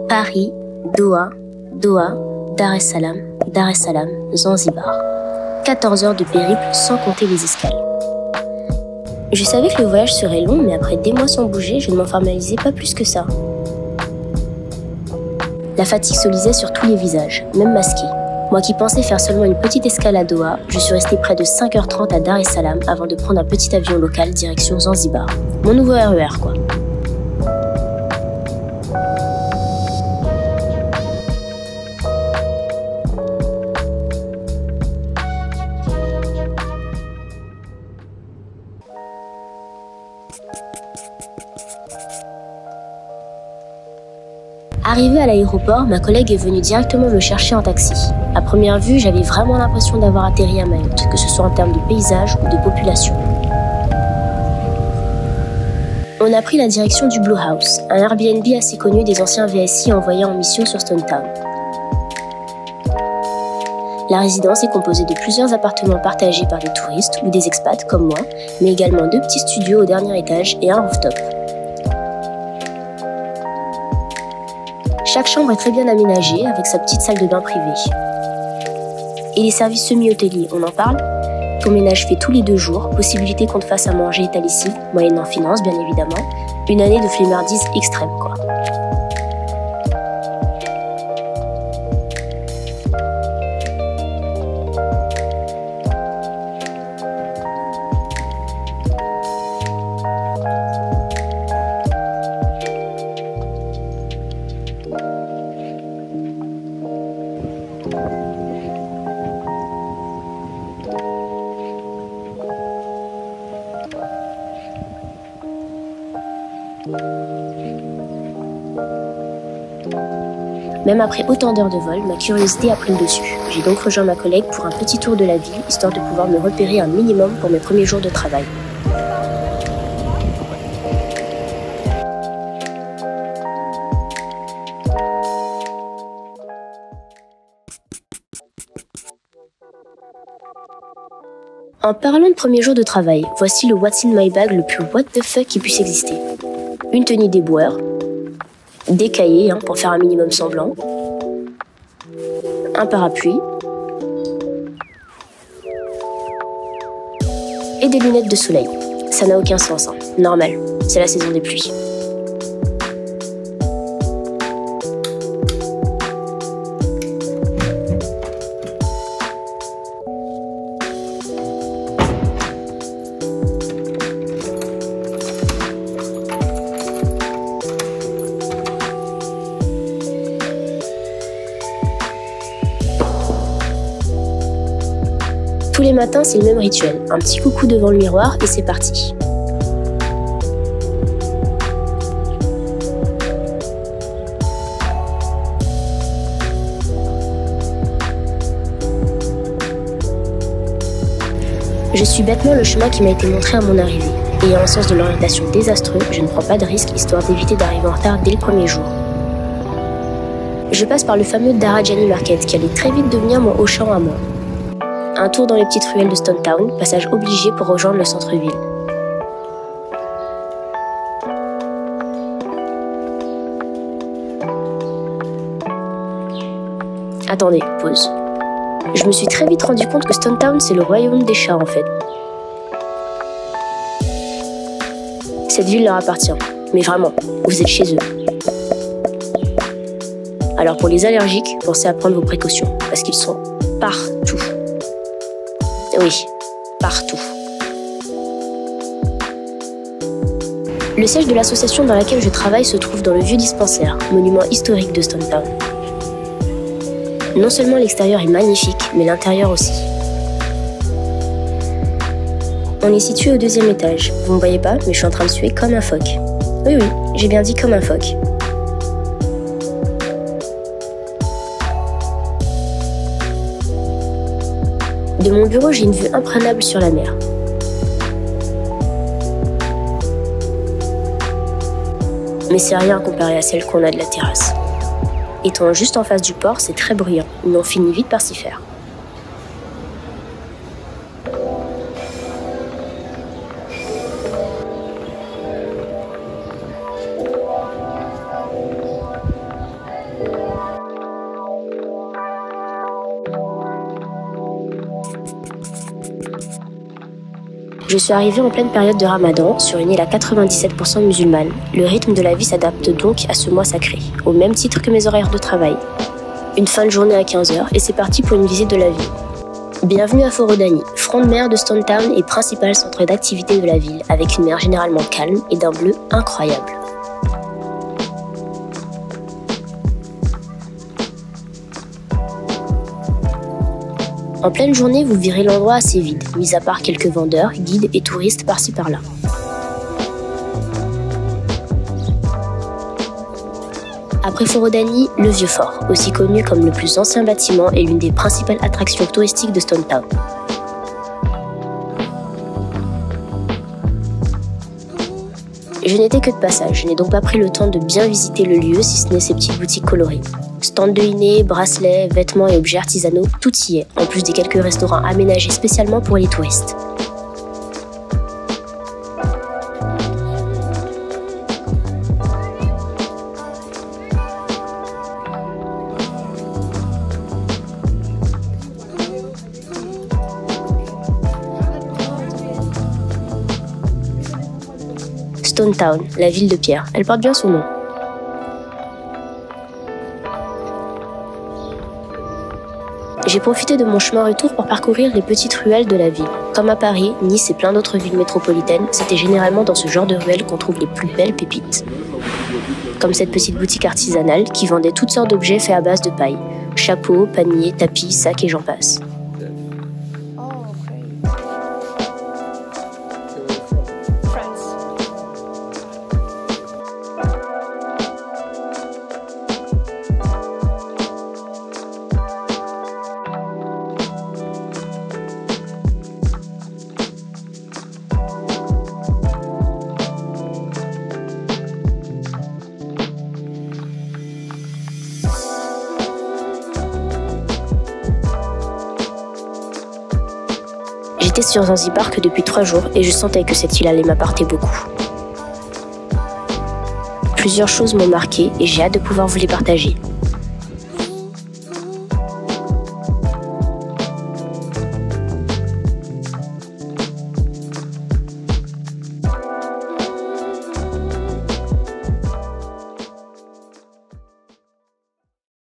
Paris, Doha, Dar es Salaam, Zanzibar. 14 heures de périple sans compter les escales. Je savais que le voyage serait long, mais après des mois sans bouger, je ne m'en formalisais pas plus que ça. La fatigue se lisait sur tous les visages, même masqués. Moi qui pensais faire seulement une petite escale à Doha, je suis restée près de 5h30 à Dar es Salaam avant de prendre un petit avion local direction Zanzibar. Mon nouveau RER, quoi. Arrivée à l'aéroport, ma collègue est venue directement me chercher en taxi. À première vue, j'avais vraiment l'impression d'avoir atterri à Mayotte, que ce soit en termes de paysage ou de population. On a pris la direction du Blue House, un Airbnb assez connu des anciens VSI envoyés en mission sur Stone Town. La résidence est composée de plusieurs appartements partagés par des touristes ou des expats comme moi, mais également 2 petits studios au dernier étage et un rooftop. Chaque chambre est très bien aménagée avec sa petite salle de bain privée. Et les services semi-hôteliers, on en parle? Ton ménage fait tous les 2 jours, possibilité qu'on te fasse à manger et ta lessive, moyennant finance bien évidemment. Une année de flemmardise extrême quoi. Même après autant d'heures de vol, ma curiosité a pris le dessus. J'ai donc rejoint ma collègue pour un petit tour de la ville, histoire de pouvoir me repérer un minimum pour mes premiers jours de travail. En parlant de premiers jours de travail, voici le What's in my bag le plus what the fuck qui puisse exister. Une tenue d'éboueur, des cahiers pour faire un minimum semblant, un parapluie et des lunettes de soleil. Ça n'a aucun sens, normal, c'est la saison des pluies. Tous les matins, c'est le même rituel. Un petit coucou devant le miroir et c'est parti. Je suis bêtement le chemin qui m'a été montré à mon arrivée. Ayant un sens de l'orientation désastreux, je ne prends pas de risque histoire d'éviter d'arriver en retard dès le premier jour. Je passe par le fameux Darajani Market qui allait très vite devenir mon Auchan à moi. Un tour dans les petites ruelles de Stone Town, passage obligé pour rejoindre le centre-ville. Attendez, pause. Je me suis très vite rendu compte que Stone Town, c'est le royaume des chats en fait. Cette ville leur appartient, mais vraiment, vous êtes chez eux. Alors pour les allergiques, pensez à prendre vos précautions, parce qu'ils sont partout. Oui, partout. Le siège de l'association dans laquelle je travaille se trouve dans le vieux dispensaire, monument historique de Stone Town. Non seulement l'extérieur est magnifique, mais l'intérieur aussi. On est situé au 2e étage. Vous ne me voyez pas, mais je suis en train de suer comme un phoque. Oui, j'ai bien dit comme un phoque. De mon bureau, j'ai une vue imprenable sur la mer. Mais c'est rien comparé à celle qu'on a de la terrasse. Étant juste en face du port, c'est très bruyant, mais on finit vite par s'y faire. Je suis arrivée en pleine période de Ramadan, sur une île à 97% musulmane. Le rythme de la vie s'adapte donc à ce mois sacré, au même titre que mes horaires de travail. Une fin de journée à 15h et c'est parti pour une visite de la ville. Bienvenue à Forodhani, front de mer de Stone Town et principal centre d'activité de la ville, avec une mer généralement calme et d'un bleu incroyable. En pleine journée, vous verrez l'endroit assez vide, mis à part quelques vendeurs, guides et touristes par-ci par-là. Après Forodhani, le Vieux Fort, aussi connu comme le plus ancien bâtiment et l'une des principales attractions touristiques de Stone Town. Je n'étais que de passage, je n'ai donc pas pris le temps de bien visiter le lieu, si ce n'est ses petites boutiques colorées. Stands de inné, bracelets, vêtements et objets artisanaux, tout y est, en plus des quelques restaurants aménagés spécialement pour les touristes. Stone Town, la ville de pierre, elle porte bien son nom. J'ai profité de mon chemin retour pour parcourir les petites ruelles de la ville. Comme à Paris, Nice et plein d'autres villes métropolitaines, c'était généralement dans ce genre de ruelles qu'on trouve les plus belles pépites. Comme cette petite boutique artisanale qui vendait toutes sortes d'objets faits à base de paille. Chapeaux, paniers, tapis, sacs et j'en passe. J'étais sur Zanzibar que depuis 3 jours et je sentais que cette île allait m'apporter beaucoup. Plusieurs choses m'ont marqué et j'ai hâte de pouvoir vous les partager.